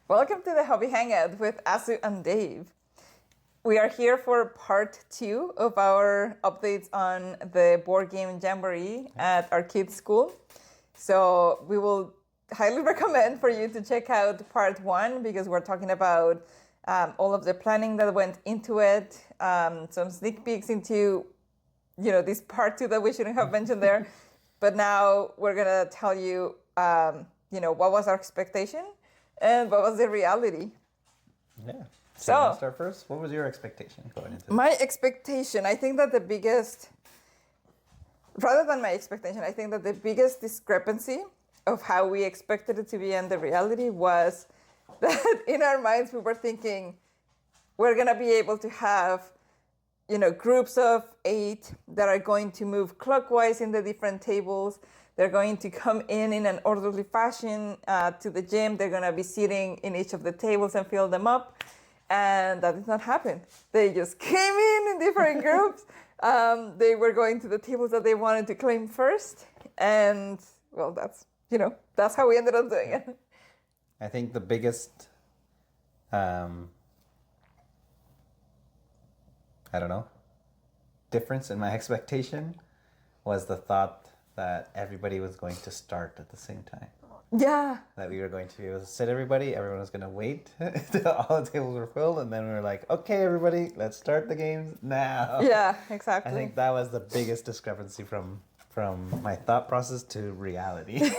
Welcome to the Hobby Hangout with Asu and Dave. We are here for part 2 of our updates on the board game Jamboree at our kids' school. So we will highly recommend for you to check out part 1 because we're talking about all of the planning that went into it, some sneak peeks into, this part 2 that we shouldn't have mentioned there. But now we're going to tell you, what was our expectation and what was the reality. Yeah. So you want to start first? What was your expectation going into this? My expectation, I think that the biggest discrepancy of how we expected it to be and the reality was that in our minds we were thinking we're going to be able to have, groups of 8 that are going to move clockwise in the different tables. They're going to come in an orderly fashion to the gym. They're going to be sitting in each of the tables and fill them up. And that did not happen. They just came in different groups. They were going to the tables that they wanted to claim first. And, well, that's how we ended up doing it. I think the biggest, difference in my expectation was the thought that everybody was going to start at the same time. Yeah. That we were going to be able to sit everyone was going to wait until all the tables were filled, and then we were like, okay, everybody, let's start the games now. Yeah, exactly. I think that was the biggest discrepancy from my thought process to reality.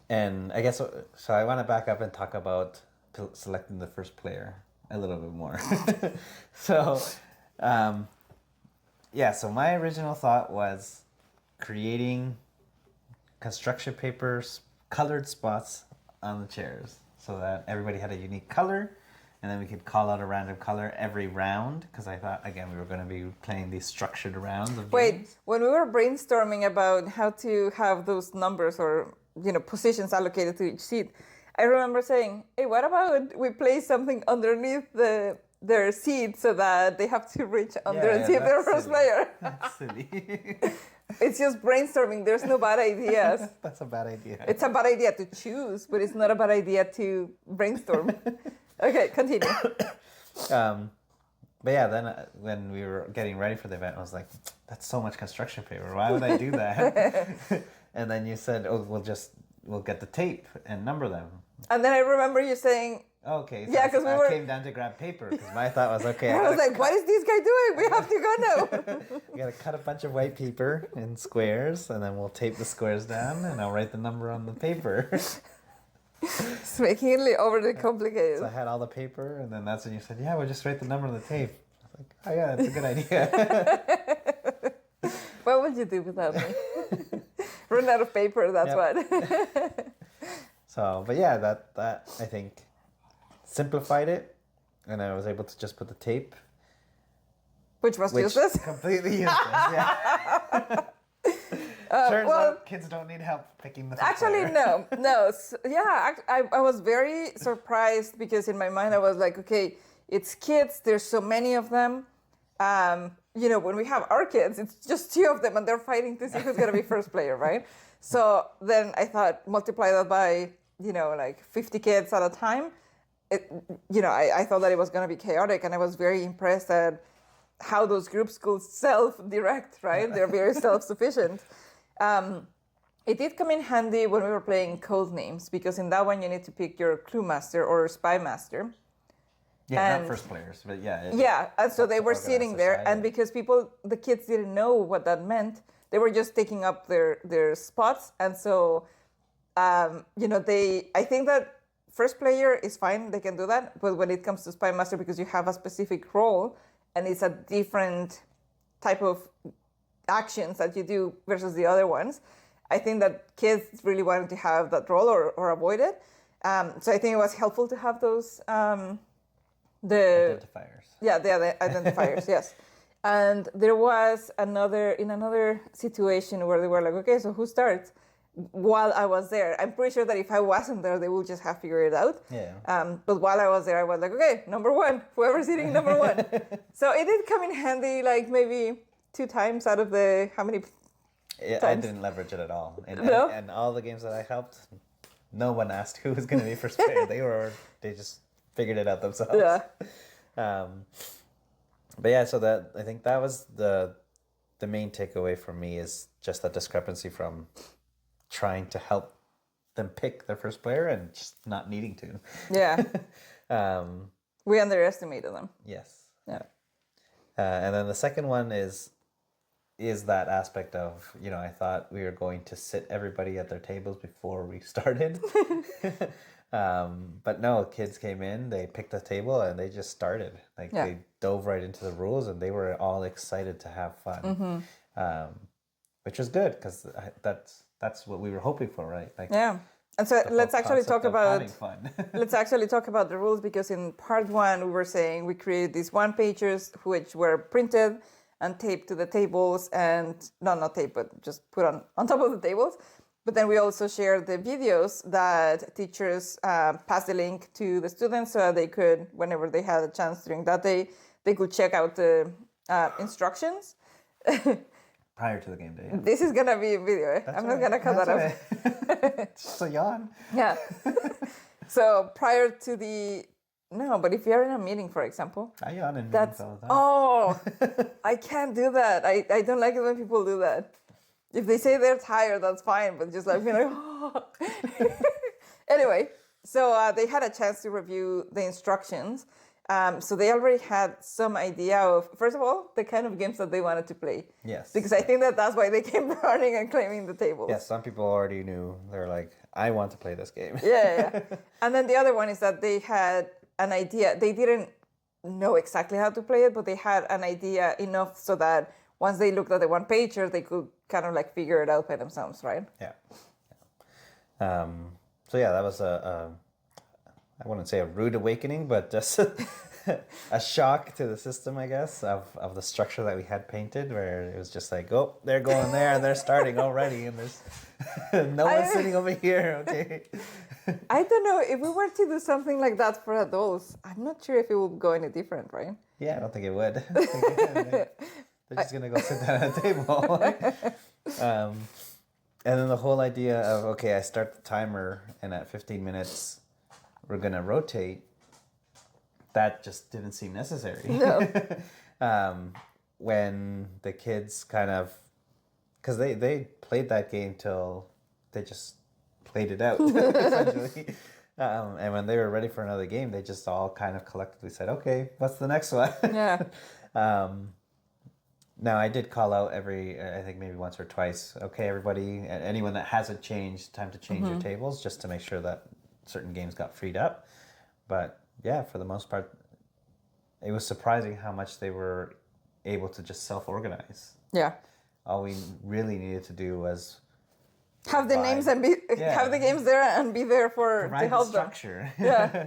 And I guess, so I want to back up and talk about selecting the first player a little bit more. So my original thought was creating construction papers, colored spots on the chairs so that everybody had a unique color, and then we could call out a random color every round, because I thought, again, we were going to be playing these structured rounds of games. When we were brainstorming about how to have those numbers or, positions allocated to each seat, I remember saying, hey, what about we place something underneath their seat so that they have to reach under and see if they're first player. That's silly. It's just brainstorming. There's no bad ideas. That's a bad idea. It's a bad idea to choose, but it's not a bad idea to brainstorm. Okay, continue. But yeah, then when we were getting ready for the event, I was like, that's so much construction paper. Why would I do that? And then you said, we'll get the tape and number them. And then I remember you saying, okay, so yeah, because I came down to grab paper, because my thought was, okay. I was like, what is this guy doing? We have to go now. We got to cut a bunch of white paper in squares, and then we'll tape the squares down, and I'll write the number on the paper. It's making it overly complicated. So I had all the paper, and then that's when you said, yeah, we'll just write the number on the tape. I was like, oh yeah, that's a good idea. What would you do without me? Run out of paper, that's what. So, but yeah, that I think simplified it, and I was able to just put the tape. Which was useless? Completely useless, yeah. Turns out kids don't need help picking the Actually, player. no. I was very surprised because in my mind I was like, okay, it's kids. There's so many of them. When we have our kids, it's just 2 of them and they're fighting to see who's going to be first player, right? So then I thought, multiply that by, 50 kids at a time. I thought that it was going to be chaotic, and I was very impressed at how those groups could self-direct, right? They're very self-sufficient. It did come in handy when we were playing Codenames, because in that one you need to pick your clue master or spy master. Yeah, not first players, but yeah. And so they were sitting there, and because the kids didn't know what that meant, they were just taking up their spots, and so, I think that first player is fine, they can do that, but when it comes to spy master, because you have a specific role, and it's a different type of actions that you do versus the other ones, I think that kids really wanted to have that role or avoid it. So I think it was helpful to have those the identifiers. Yeah, the identifiers, yes. And there was another situation where they were like, okay, so who starts? While I was there, I'm pretty sure that if I wasn't there, they would just have figured it out. Yeah. But while I was there, I was like, okay, number 1, whoever's sitting number 1. So it did come in handy, like maybe 2 times out of the how many? I didn't leverage it at all. And all the games that I helped, no one asked who was going to be first player. They just figured it out themselves. Yeah. But yeah, so that I think that was the main takeaway for me is just the discrepancy from trying to help them pick their first player and just not needing to. Yeah. We underestimated them. Yes. Yeah. And then the second one is that aspect of, I thought we were going to sit everybody at their tables before we started. But no, kids came in, they picked a table, and they just started. They dove right into the rules, and they were all excited to have fun, which was good because that's what we were hoping for, right? Yeah. And so let's actually talk about having fun. let's actually talk about the rules, because in part 1 we were saying we created these one-pagers which were printed and taped to the tables, and not taped, but just put on top of the tables. But then we also shared the videos that teachers passed the link to the students so that they could, whenever they had a chance during that day, they could check out the instructions. Prior to the game day. Yeah. This is going to be a video. I'm not going to cut that out. Just a yawn. Yeah. So prior to the... No, but if you're in a meeting, for example... I yawn in meetings all the time. Oh, I can't do that. I don't like it when people do that. If they say they're tired, that's fine, but just like, oh. Anyway, so they had a chance to review the instructions. So they already had some idea of, first of all, the kind of games that they wanted to play. Yes. Because I think that's why they came running and claiming the tables. Yes, some people already knew. They're like, I want to play this game. Yeah. And then the other one is that they had an idea. They didn't know exactly how to play it, but they had an idea enough so that once they looked at the one-pager, they could kind of like figure it out by themselves, right? Yeah. So yeah, that was I wouldn't say a rude awakening, but just a shock to the system, I guess, of the structure that we had painted, where it was just like, oh, they're going there and they're starting already, and there's no one sitting over here, okay? I don't know, if we were to do something like that for adults, I'm not sure if it would go any different, right? Yeah, I don't think it would. They're just going to go sit down at a table. And then the whole idea of, okay, I start the timer, and at 15 minutes, we're going to rotate. That just didn't seem necessary. No. When the kids kind of... Because they played that game till they just played it out, essentially. And when they were ready for another game, they just all kind of collectively said, okay, what's the next one? Yeah. Now, I did call out I think maybe once or twice, okay, everybody, anyone that hasn't changed, time to change your tables, just to make sure that certain games got freed up. But yeah, for the most part, it was surprising how much they were able to just self-organize. Yeah. All we really needed to do was have the names and have the games there and be there to help them. Structure. Yeah.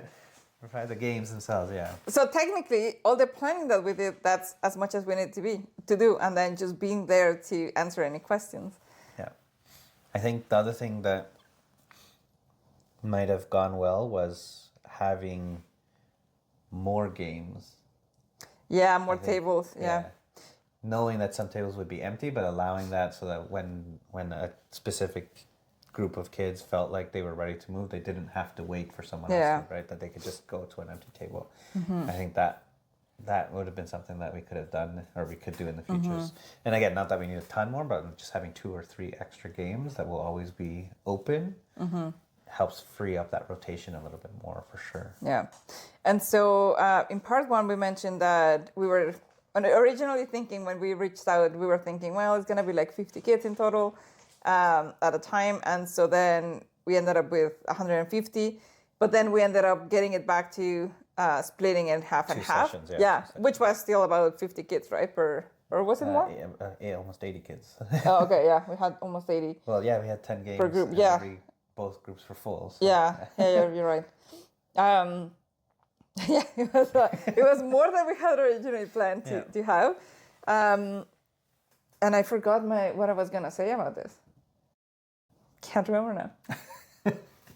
Provide the games themselves, yeah. So technically, all the planning that we did, that's as much as we need to do, and then just being there to answer any questions. Yeah. I think the other thing that might have gone well was having more games. Yeah, more tables, yeah. Knowing that some tables would be empty, but allowing that so that when a specific group of kids felt like they were ready to move, they didn't have to wait for someone else to, right? That they could just go to an empty table. I think that would have been something that we could have done, or we could do in the futures. And again, not that we need a ton more, but just having 2 or 3 extra games that will always be open helps free up that rotation a little bit more, for sure. Yeah. And so in part 1, we mentioned that we were originally thinking, when we reached out, we were thinking, well, it's going to be like 50 kids in total at a time. And so then we ended up with 150, but then we ended up getting it back to splitting in half and half. Sessions, yeah, which was still about 50 kids, right? Or was it more? Yeah, almost 80 kids. Oh, okay, yeah, we had almost 80. Well, yeah, we had 10 games per group. and Yeah, both groups were full. So. Yeah, you're right. Yeah, it was more than we had originally planned to have. And I forgot what I was gonna say about this. Can't remember now.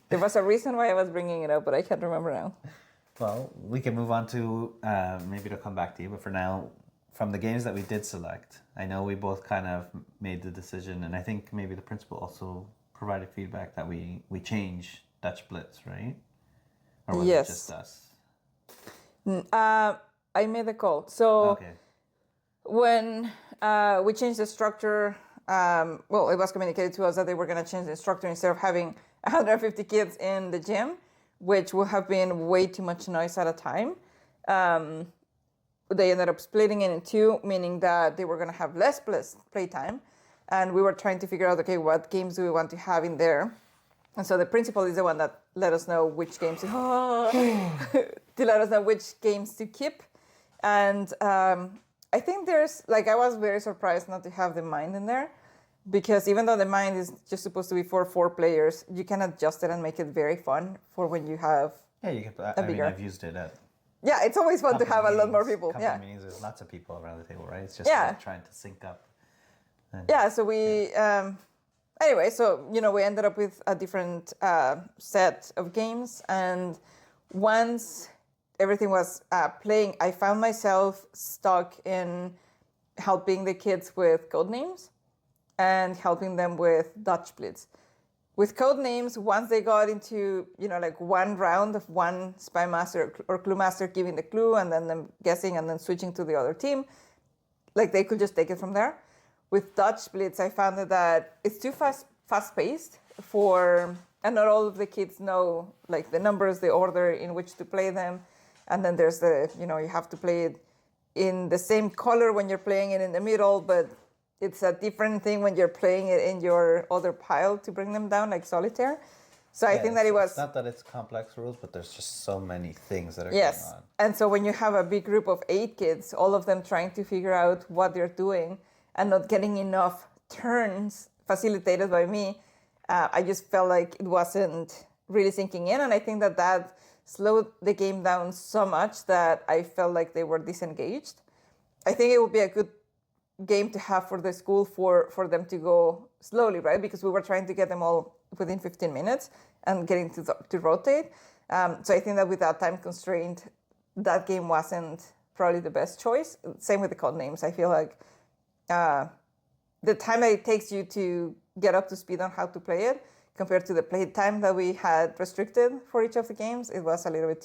There was a reason why I was bringing it up, but I can't remember now. Well, we can move on to, maybe it'll come back to you, but for now, from the games that we did select, I know we both kind of made the decision, and I think maybe the principal also provided feedback that we change Dutch Blitz, right? Or was Yes. it just us? I made the call. So Okay. when we changed the structure, well, it was communicated to us that they were going to change the structure instead of having 150 kids in the gym, which would have been way too much noise at a time. They ended up splitting it in two, meaning that they were going to have less playtime. And we were trying to figure out, okay, what games do we want to have in there? And so the principal is the one that let us know which games to let us know which games to keep. And I think I was very surprised not to have the mind in there, because even though the mind is just supposed to be for 4 players, you can adjust it and make it very fun for when you have Yeah, you could. I mean, I've used it at. Yeah, it's always fun to have a lot more people. Company Yeah, meetings, there's lots of people around the table, right? It's just Yeah. like trying to sync up. yeah. So we anyway, so we ended up with a different set of games, and once everything was playing, I found myself stuck in helping the kids with Codenames and helping them with Dutch Blitz. With Codenames, once they got into, like one round of one spy master or clue master giving the clue and then them guessing and then switching to the other team, like they could just take it from there. With Dutch Blitz, I found that it's too fast-paced and not all of the kids know like the numbers, the order in which to play them. And then there's you have to play it in the same color when you're playing it in the middle, but it's a different thing when you're playing it in your other pile to bring them down, like solitaire. So I think that it was... It's not that it's complex rules, but there's just so many things that are Yes. going on. And so when you have a big group of 8 kids, all of them trying to figure out what they're doing and not getting enough turns facilitated by me, I just felt like it wasn't really sinking in. And I think that slowed the game down so much that I felt like they were disengaged. I think it would be a good game to have for the school for them to go slowly, right? Because we were trying to get them all within 15 minutes and getting to rotate. So I think that with that time constraint, that game wasn't probably the best choice. Same with the Codenames. I feel like the time that it takes you to get up to speed on how to play it compared to the play time that we had restricted for each of the games, it was a little bit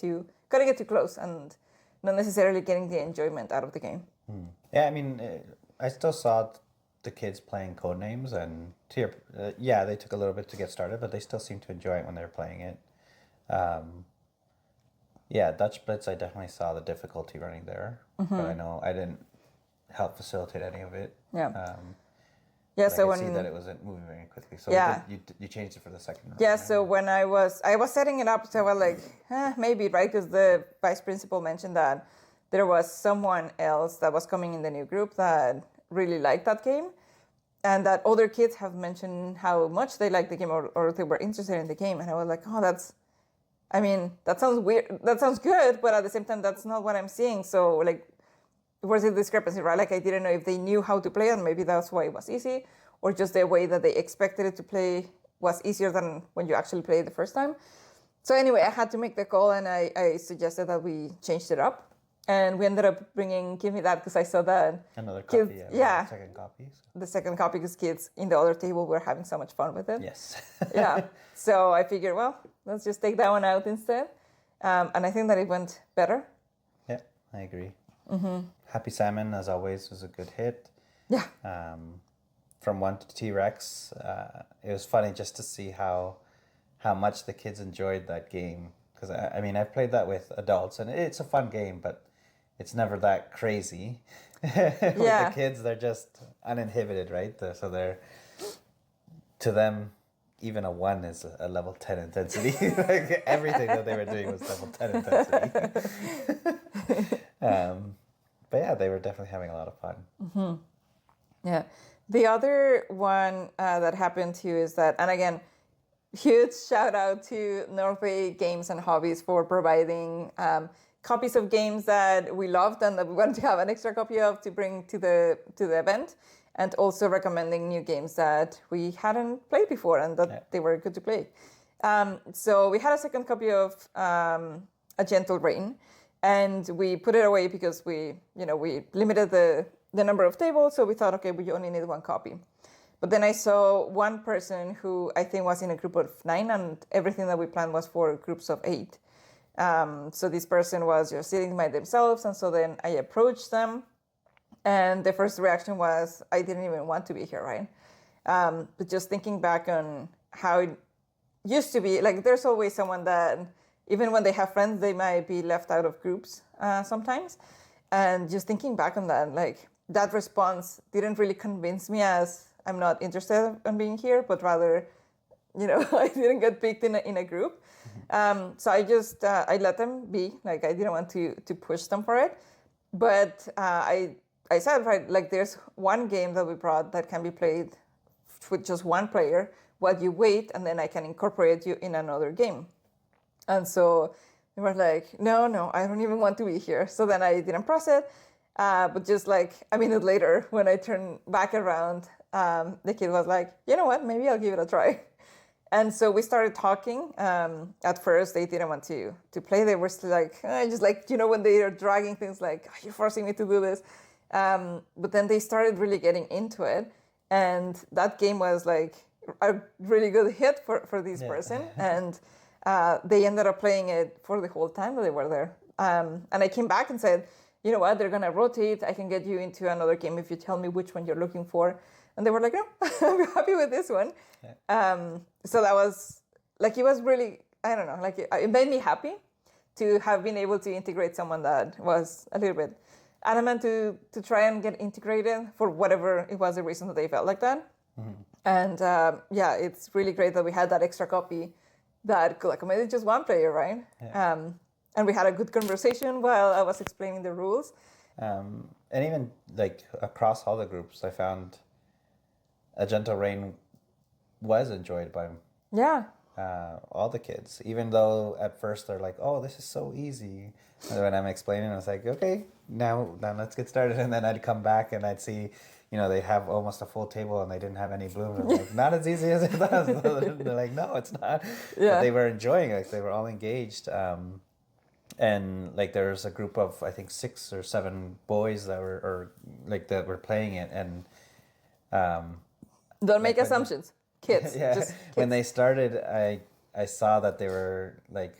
cutting it too close and not necessarily getting the enjoyment out of the game. Yeah, I mean, I still saw the kids playing Codenames, and they took a little bit to get started, but they still seemed to enjoy it when they were playing it. Dutch Blitz, I definitely saw the difficulty running there, but I know I didn't help facilitate any of it. Yeah. So I could see that it wasn't moving very quickly. So you changed it for the second round. Yeah, right? so when I was setting it up, so I was like, maybe, right? Because the vice principal mentioned that there was someone else that was coming in the new group that really liked that game, and that other kids have mentioned how much they liked the game or they were interested in the game. And I was like, that sounds weird. That sounds good, but at the same time, that's not what I'm seeing. So like, where's the discrepancy, right? Like I didn't know if they knew how to play and maybe that's why it was easy, or just the way that they expected it to play was easier than when you actually played the first time. So anyway, I had to make the call and I suggested that we changed it up. And we ended up Give Me That because I saw that another copy, kids, second copy. So. The second copy because kids in the other table were having so much fun with it. Yes. Yeah. So I figured, well, let's just take that one out instead. And I think that it went better. Yeah, I agree. Mm-hmm. Happy Salmon, as always, was a good hit. Yeah. From 1 to T-Rex, it was funny just to see how much the kids enjoyed that game. Because, I mean, I've played that with adults, and it's a fun game, but it's never that crazy. With the kids, they're just uninhibited, right? So to them, even a 1 is a level 10 intensity. Like everything that they were doing was level 10 intensity. But yeah, they were definitely having a lot of fun. Mm-hmm. Yeah. The other one that happened too is that, and again, huge shout out to Norway Games and Hobbies for providing copies of games that we loved and that we wanted to have an extra copy of to bring to the event, and also recommending new games that we hadn't played before and that they were good to play. So we had a second copy of A Gentle Rain, and we put it away because we limited the number of tables, so we thought, okay, we only need 1 copy. But then I saw one person who I think was in a group of 9, and everything that we planned was for groups of 8. So this person was just sitting by themselves, and so then I approached them, and the first reaction was, I didn't even want to be here, right? But just thinking back on how it used to be, like there's always someone that, even when they have friends, they might be left out of groups sometimes. And just thinking back on that, like that response didn't really convince me as I'm not interested in being here, but rather, I didn't get picked in a group. So I just, I let them be, like I didn't want to push them for it. But I said, right, like there's one game that we brought that can be played with just one player while you wait, and then I can incorporate you in another game. And so they were like, no, I don't even want to be here. So then I didn't press it. But just like a minute later, when I turned back around, the kid was like, you know what, maybe I'll give it a try. And so we started talking. At first, they didn't want to play. They were still like, just like, when they are dragging things like, you're forcing me to do this. But then they started really getting into it. And that game was like a really good hit for this person. And they ended up playing it for the whole time that they were there. And I came back and said, you know what, they're going to rotate. I can get you into another game if you tell me which one you're looking for. And they were like, no, I'm happy with this one. So that was, like, it was really, I don't know, like it made me happy to have been able to integrate someone that was a little bit adamant to try and get integrated for whatever it was the reason that they felt like that. And it's really great that we had that extra copy that could accommodate just one player, right? And we had a good conversation while I was explaining the rules. And even like across all the groups, I found A Gentle Rain was enjoyed by all the kids, even though at first they're like, oh, this is so easy. And when I'm explaining, I was like, okay, now let's get started. And then I'd come back and I'd see, they have almost a full table and they didn't have any blooms. I'm like, not as easy as it does. They're like, no, it's not. But they were enjoying it. They were all engaged. And like there's a group of, I think, 6 or 7 boys that were playing it. And don't make assumptions. Kids. Just kids. When they started, I saw that they were like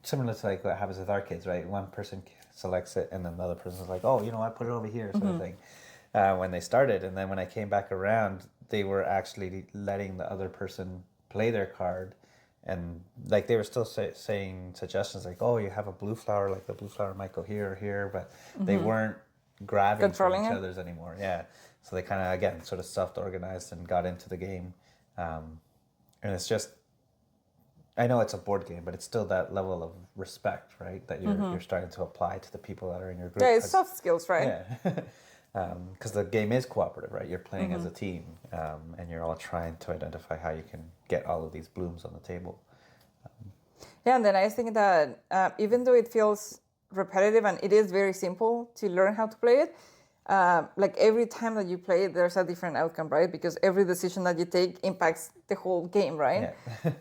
similar to like what happens with our kids, right? One person selects it and then the other person's like, oh, I put it over here, sort of thing. When they started, and then when I came back around, they were actually letting the other person play their card, and like they were still saying suggestions like, oh, you have a blue flower, like the blue flower might go here or here, but they weren't grabbing from each other's anymore. So they kind of, again, sort of self-organized and got into the game. And it's just, I know it's a board game, but it's still that level of respect, right? That you're starting to apply to the people that are in your group. Yeah, it's soft skills, right? Because the game is cooperative, right? You're playing as a team, and you're all trying to identify how you can get all of these blooms on the table. And then I think that even though it feels repetitive and it is very simple to learn how to play it, like every time that you play it, there's a different outcome, right? Because every decision that you take impacts the whole game, right?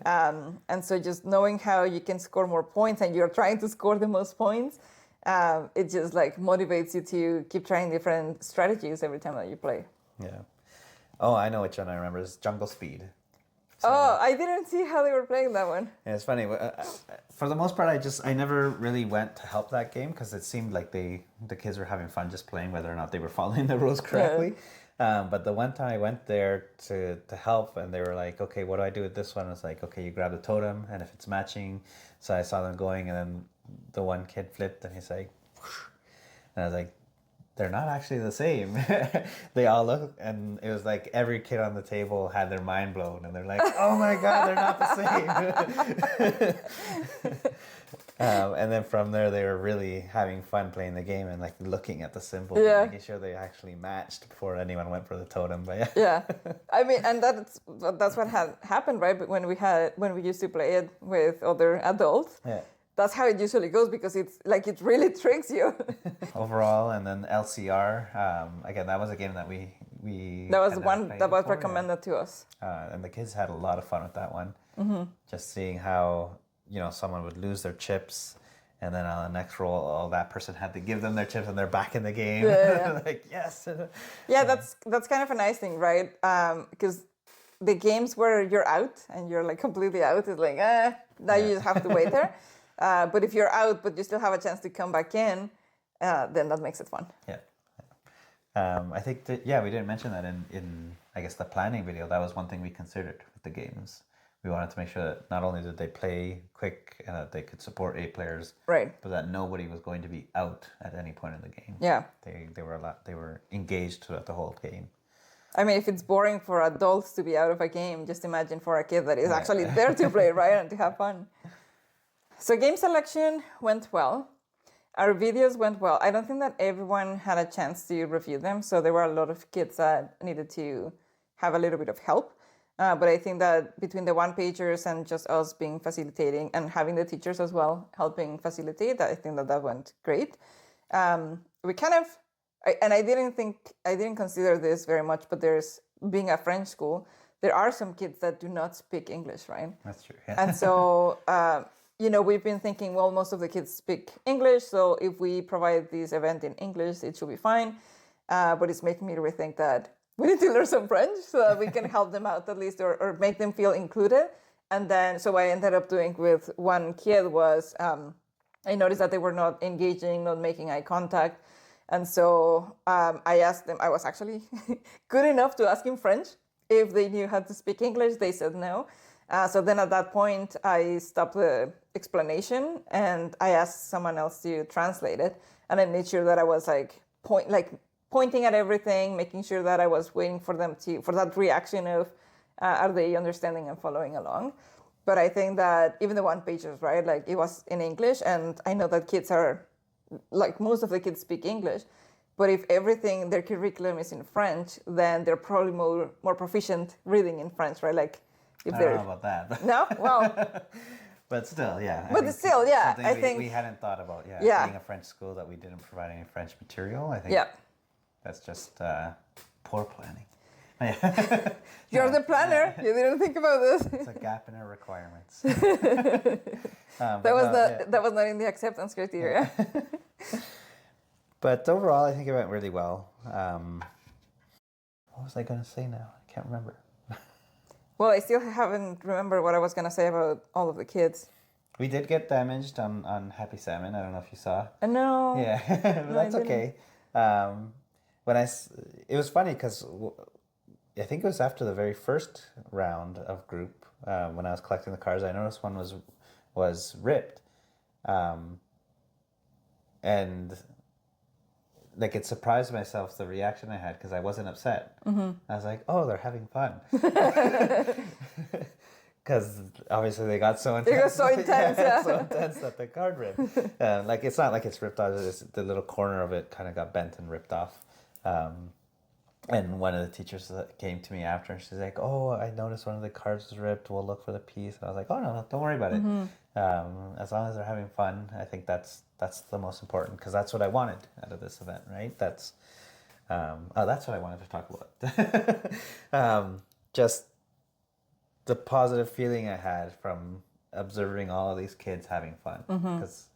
And so just knowing how you can score more points and you're trying to score the most points, it just like motivates you to keep trying different strategies every time that you play. Oh, I know which one I remember. It's Jungle Speed. So, I didn't see how they were playing that one. Yeah, it's funny. For the most part, I never really went to help that game because it seemed like the kids were having fun just playing, whether or not they were following the rules correctly. But the one time I went there to help, and they were like, okay, what do I do with this one? I was like, okay, you grab the totem, and if it's matching. So I saw them going, and then the one kid flipped, and he's like, whoosh. And I was like, they're not actually the same. They all look, and it was like every kid on the table had their mind blown, and they're like, oh my God, they're not the same. And then from there, they were really having fun playing the game and like looking at the symbols and making sure they actually matched before anyone went for the totem. But I mean, and that's what had happened, right? But when we used to play it with other adults. That's how it usually goes because it's like it really tricks you. Overall, and then LCR, again, that was a game that we that was one that was recommended to us. And the kids had a lot of fun with that one. Just seeing how someone would lose their chips And then on the next roll, that person had to give them their chips, and they're back in the game. Yeah. Like, yes. Yeah, that's kind of a nice thing, right? Because the games where you're out and you're like completely out is like, now you just have to wait there. But if you're out, but you still have a chance to come back in, then that makes it fun. Yeah. I think that, we didn't mention that in I guess the planning video. That was one thing we considered with the games. We wanted to make sure that not only did they play quick and that they could support 8 players, right, but that nobody was going to be out at any point in the game. Yeah. They were engaged throughout the whole game. I mean, if it's boring for adults to be out of a game, just imagine for a kid that is actually there to play, right, and to have fun. So game selection went well. Our videos went well. I don't think that everyone had a chance to review them, so there were a lot of kids that needed to have a little bit of help. But I think that between the one-pagers and just us being facilitating and having the teachers as well helping facilitate, I think that went great. We kind of, I didn't consider this very much, but being a French school, there are some kids that do not speak English, right? That's true. Yeah. And so, we've been thinking, well, most of the kids speak English, so if we provide this event in English, it should be fine. But it's making me rethink that we need to learn some French so that we can help them out at least or make them feel included. And then, so what I ended up doing with one kid was, I noticed that they were not engaging, not making eye contact. And so I asked them, I was actually good enough to ask in French if they knew how to speak English. They said no. So then at that point, I stopped the explanation and I asked someone else to translate it. And I made sure that I was pointing at everything, making sure that I was waiting for them for that reaction of, are they understanding and following along? But I think that even the one-pagers, right? Like it was in English, and I know that kids are, like most of the kids speak English, but if everything, their curriculum is in French, then they're probably more proficient reading in French, right? Like if I they're... don't know about that. But No? Well... But still, yeah. But still, yeah, I think... We hadn't thought about, being a French school that we didn't provide any French material. I think that's just poor planning. You're the planner. You didn't think about this. It's a gap in our requirements. That was not in the acceptance criteria. But overall, I think it went really well. What was I going to say now? I can't remember. Well, I still haven't remembered what I was going to say about all of the kids. We did get damaged on Happy Salmon. I don't know if you saw. No. Yeah, but that's okay. It was funny because I think it was after the very first round of group when I was collecting the cards. I noticed one was ripped, and like it surprised myself the reaction I had because I wasn't upset. Mm-hmm. I was like, "Oh, they're having fun," because obviously they got so intense. It got so intense, so intense that the card ripped. Like it's not like it's ripped off; the little corner of it kind of got bent and ripped off. And one of the teachers came to me after, and she's like, "Oh, I noticed one of the cards was ripped. We'll look for the piece." And I was like, "Oh no, don't worry about it. As long as they're having fun, I think that's the most important because that's what I wanted out of this event, right? That's what I wanted to talk about. Just the positive feeling I had from observing all of these kids having fun because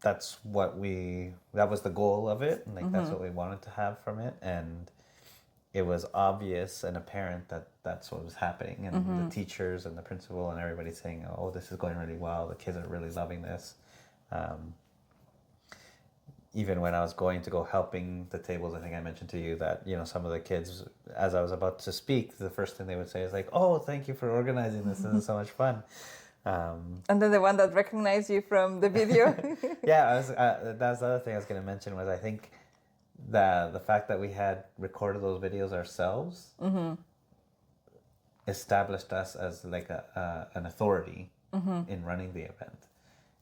that was the goal of it, and that's what we wanted to have from it, and it was obvious and apparent that that's what was happening, and the teachers and the principal and everybody saying, "Oh, this is going really well. The kids are really loving this." Even when I was going to go helping the tables, I think I mentioned to you that some of the kids, as I was about to speak, the first thing they would say is like, "Oh, thank you for organizing this. This is so much fun." And then the one that recognized you from the video. That's the other thing I was going to mention was I think the fact that we had recorded those videos ourselves established us as like an authority in running the event.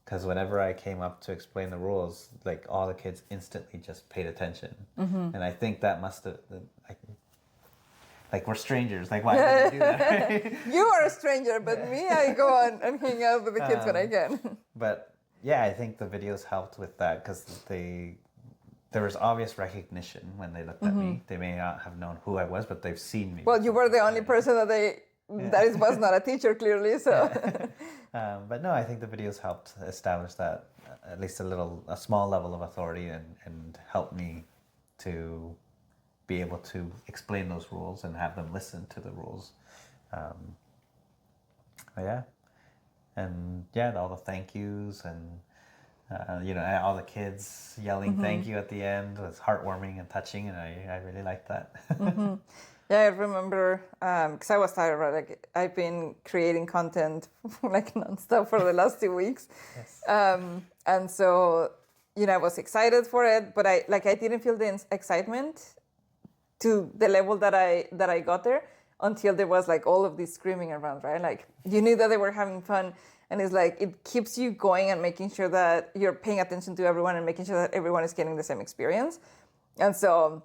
Because whenever I came up to explain the rules, like all the kids instantly just paid attention, and I think that must have. Like we're strangers. Like why would they do that? Right? You are a stranger, but me, I go on and hang out with the kids when I can. But yeah, I think the videos helped with that because there was obvious recognition when they looked at me. They may not have known who I was, but they've seen me. Well, you were the only person that they that was not a teacher clearly. So, but no, I think the videos helped establish that at least a small level of authority and help me to be able to explain those rules and have them listen to the rules. Yeah. And yeah, all the thank yous and all the kids yelling thank you at the end was heartwarming and touching, and I really liked that. Yeah, I remember because I was tired, right? Like I've been creating content like nonstop for the last 2 weeks, Yes. and so I was excited for it, but I didn't feel the excitement to the level that I got there until there was like all of this screaming around, right? Like you knew that they were having fun, and it's like it keeps you going and making sure that you're paying attention to everyone and making sure that everyone is getting the same experience. And so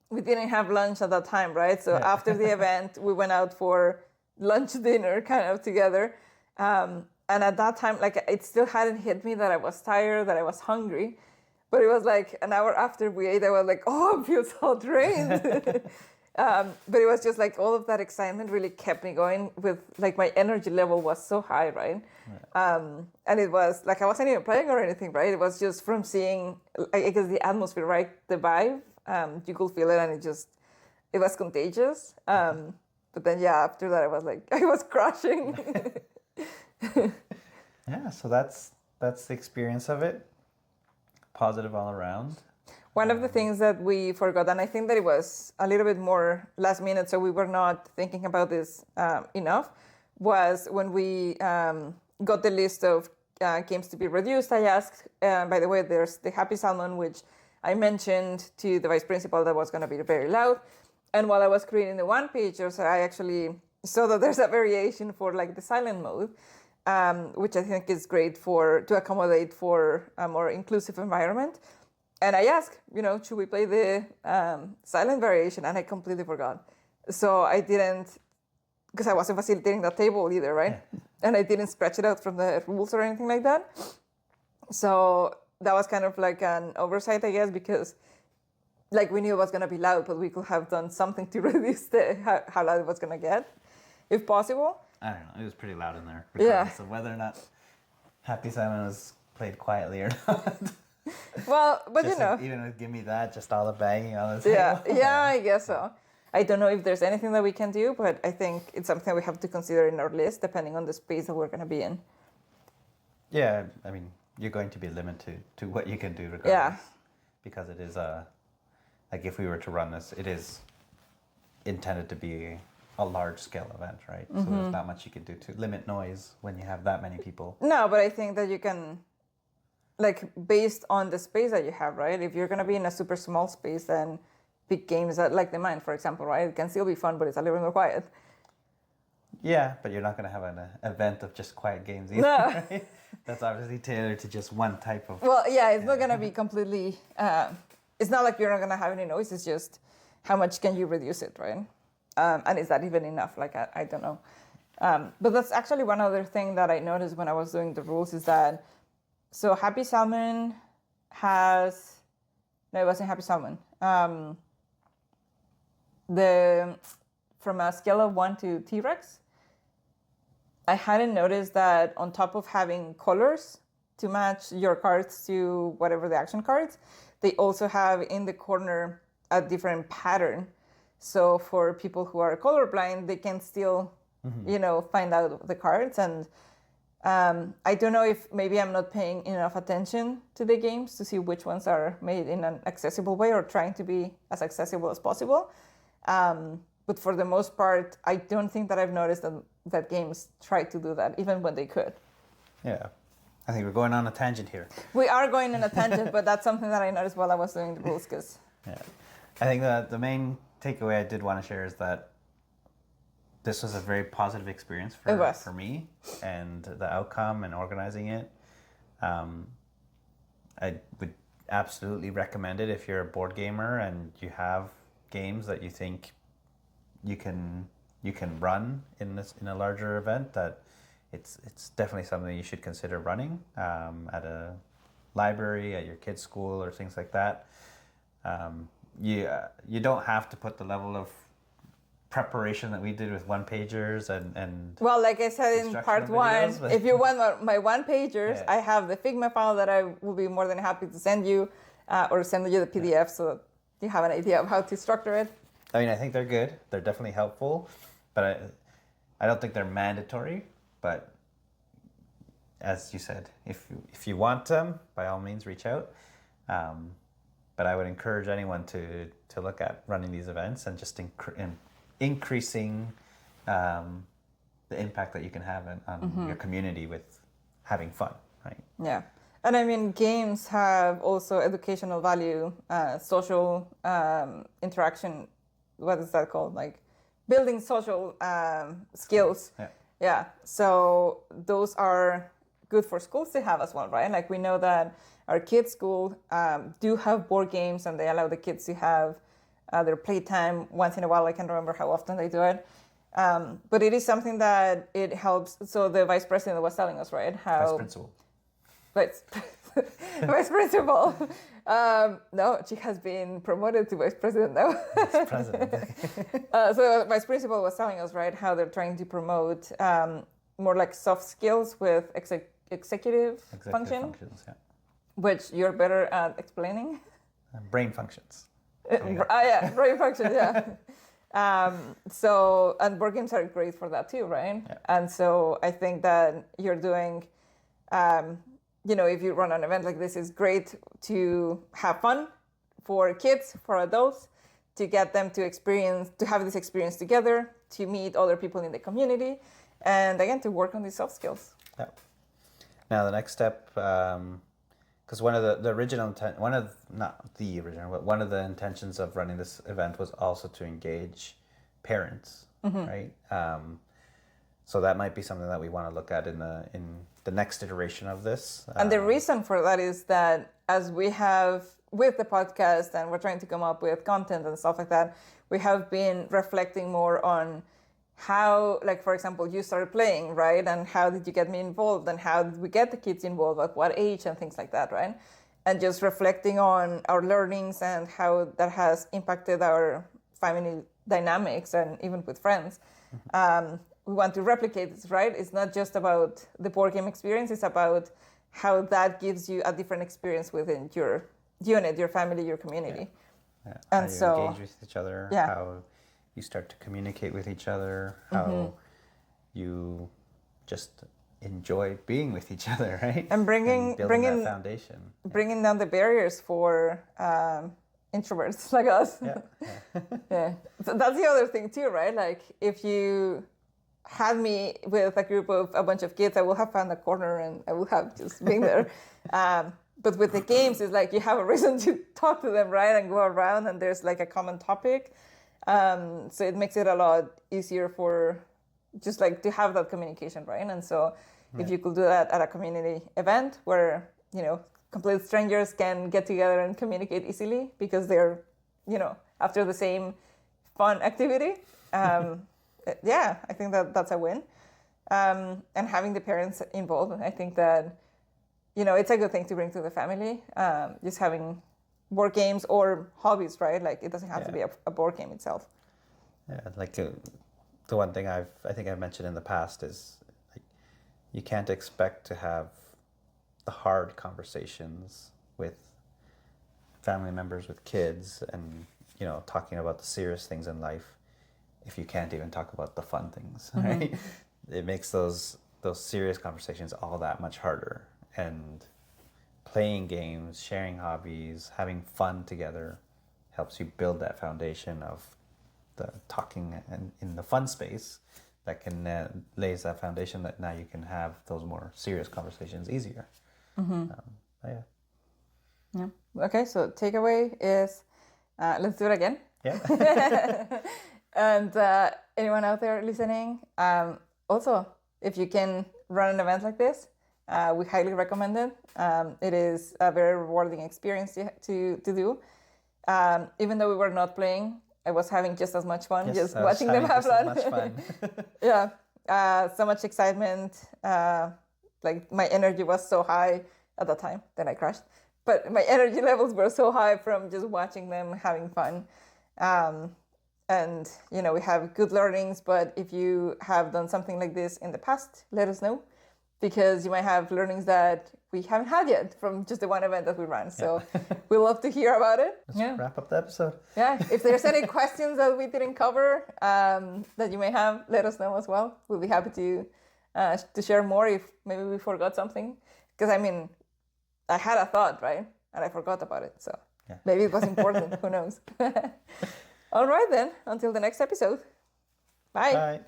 we didn't have lunch at that time, right? So after the event, we went out for lunch, dinner kind of together. And at that time, like it still hadn't hit me that I was tired, that I was hungry. But it was like an hour after we ate, I was like, oh, I feel so drained. But it was just like all of that excitement really kept me going with like my energy level was so high, right? And it was like I wasn't even playing or anything, right? It was just from seeing, I guess, the atmosphere, right? The vibe, you could feel it, and it was contagious. But then, yeah, after that, I was like, I was crushing. Yeah, so that's the experience of it. Positive all around. One of the things that we forgot, and I think that it was a little bit more last minute, so we were not thinking about this enough, was when we got the list of games to be reduced. I asked, by the way, there's the Happy Salmon, which I mentioned to the vice principal that was going to be very loud. And while I was creating the one pager, I actually saw that there's a variation for like the silent mode, which I think is great to accommodate for a more inclusive environment. And I asked, should we play the silent variation? And I completely forgot. So I didn't, because I wasn't facilitating that table either, right? Yeah. And I didn't scratch it out from the rules or anything like that. So that was kind of like an oversight, I guess, because like we knew it was going to be loud, but we could have done something to reduce how loud it was going to get, if possible. I don't know. It was pretty loud in there, regardless of whether or not Happy Simon was played quietly or not. Well, but even with Give Me That, just all the banging on the table. Yeah, yeah, I guess so. I don't know if there's anything that we can do, but I think it's something we have to consider in our list, depending on the space that we're going to be in. Yeah, I mean, you're going to be limited to what you can do regardless. Yeah. Because it is like if we were to run this, it is intended to be a large-scale event, right? Mm-hmm. So there's not much you can do to limit noise when you have that many people. No, but I think that you can, like, based on the space that you have, right? If you're going to be in a super small space, then big games like the mine, for example, right? It can still be fun, but it's a little more quiet. Yeah, but you're not going to have an event of just quiet games either, no. Right? That's obviously tailored to just one type of... Well, yeah, it's not going to be completely... it's not like you're not going to have any noise. It's just how much can you reduce it, right? And is that even enough? Like, I don't know. But that's actually one other thing that I noticed when I was doing the rules is that... So Happy Salmon has... No, it wasn't Happy Salmon. From a scale of 1 to T-Rex, I hadn't noticed that on top of having colors to match your cards to whatever the action cards, they also have in the corner a different pattern. So for people who are colorblind, they can still, find out the cards. And I don't know if maybe I'm not paying enough attention to the games to see which ones are made in an accessible way or trying to be as accessible as possible. But for the most part, I don't think that I've noticed that games try to do that, even when they could. Yeah. I think we're going on a tangent here. We are going on a tangent, but that's something that I noticed while I was doing the rules. Yeah. I think that the main takeaway I did want to share is that this was a very positive experience for me and the outcome and organizing it. I would absolutely recommend it if you're a board gamer and you have games that you think you can run in a larger event, that it's definitely something you should consider running at a library, at your kid's school, or things like that. You don't have to put the level of preparation that we did with one pagers and Well, like I said in part one, videos, but- if you want my one pagers, Yeah. I have the Figma file that I will be more than happy to send you, or send you the PDF so that you have an idea of how to structure it. I mean, I think they're good. They're definitely helpful, but I don't think they're mandatory. But as you said, if you want them, by all means, reach out. But I would encourage anyone to look at running these events and just increasing the impact that you can have on your community with having fun, right? Yeah. And I mean, games have also educational value, social interaction. What is that called? Like building social skills. Yeah. Yeah. So those are good for schools to have as well, right? Like we know that our kids' school do have board games, and they allow the kids to have their playtime once in a while. I can't remember how often they do it. But it is something that it helps. So the vice president was telling us, right? How Vice principal. Vice principal. No, she has been promoted to vice president now. Vice president. So vice principal was telling us, right, how they're trying to promote more like soft skills with executive function, functions, yeah. which you're better at explaining. Brain functions. Yeah, brain functions, yeah. So, and board games are great for that too, right? Yeah. And so I think that you're doing, if you run an event like this, it's great to have fun for kids, for adults, to get them to have this experience together, to meet other people in the community, and again, to work on these soft skills. Yeah. Now the next step, because one of the original intent, one of the intentions of running this event was also to engage parents, right? So that might be something that we want to look at in the next iteration of this. And the reason for that is that as we have with the podcast and we're trying to come up with content and stuff like that, we have been reflecting more on how, like, for example, you started playing, right? And how did you get me involved? And how did we get the kids involved? At what age? And things like that, right? And just reflecting on our learnings and how that has impacted our family dynamics and even with friends. We want to replicate this, right? It's not just about the board game experience. It's about how that gives you a different experience within your unit, your family, your community. Yeah. And how you so engage with each other, yeah. how you start to communicate with each other, how you just enjoy being with each other, right? And building bringing that foundation. bringing down the barriers for introverts like us. Yeah. Yeah. So that's the other thing too, right? Like if you had me with a group of a bunch of kids, I will have found a corner and I will have just been there. But with the games, it's like you have a reason to talk to them, right? And go around, and there's like a common topic. So it makes it a lot easier for just like to have that communication, right? And so if you could do that at a community event where, complete strangers can get together and communicate easily because they're, after the same fun activity. Yeah, I think that's a win. And having the parents involved, I think that, it's a good thing to bring to the family. Just having board games or hobbies, right? Like it doesn't have to be a board game itself. Yeah, like the one thing I think I've mentioned in the past is like you can't expect to have the hard conversations with family members, with kids, and talking about the serious things in life if you can't even talk about the fun things, right? It makes those serious conversations all that much harder. And playing games, sharing hobbies, having fun together helps you build that foundation of the talking and in the fun space that can lays that foundation that now you can have those more serious conversations easier. Yeah. Okay, so takeaway is let's do it again. Yeah. And anyone out there listening, also, if you can run an event like this, we highly recommend it. It is a very rewarding experience to do. Even though we were not playing, I was having just as much fun just watching them have fun. Yeah, so much excitement. Like my energy was so high at the time. Then I crashed. But my energy levels were so high from just watching them having fun. and we have good learnings. But if you have done something like this in the past, let us know, because you might have learnings that we haven't had yet from just the one event that we ran. So we'd love to hear about it. Let's wrap up the episode. Yeah, if there's any questions that we didn't cover that you may have, let us know as well. We'll be happy to share more if maybe we forgot something. Because I had a thought, right? And I forgot about it. So maybe it was important. Who knows? All right then. Until the next episode. Bye. Bye.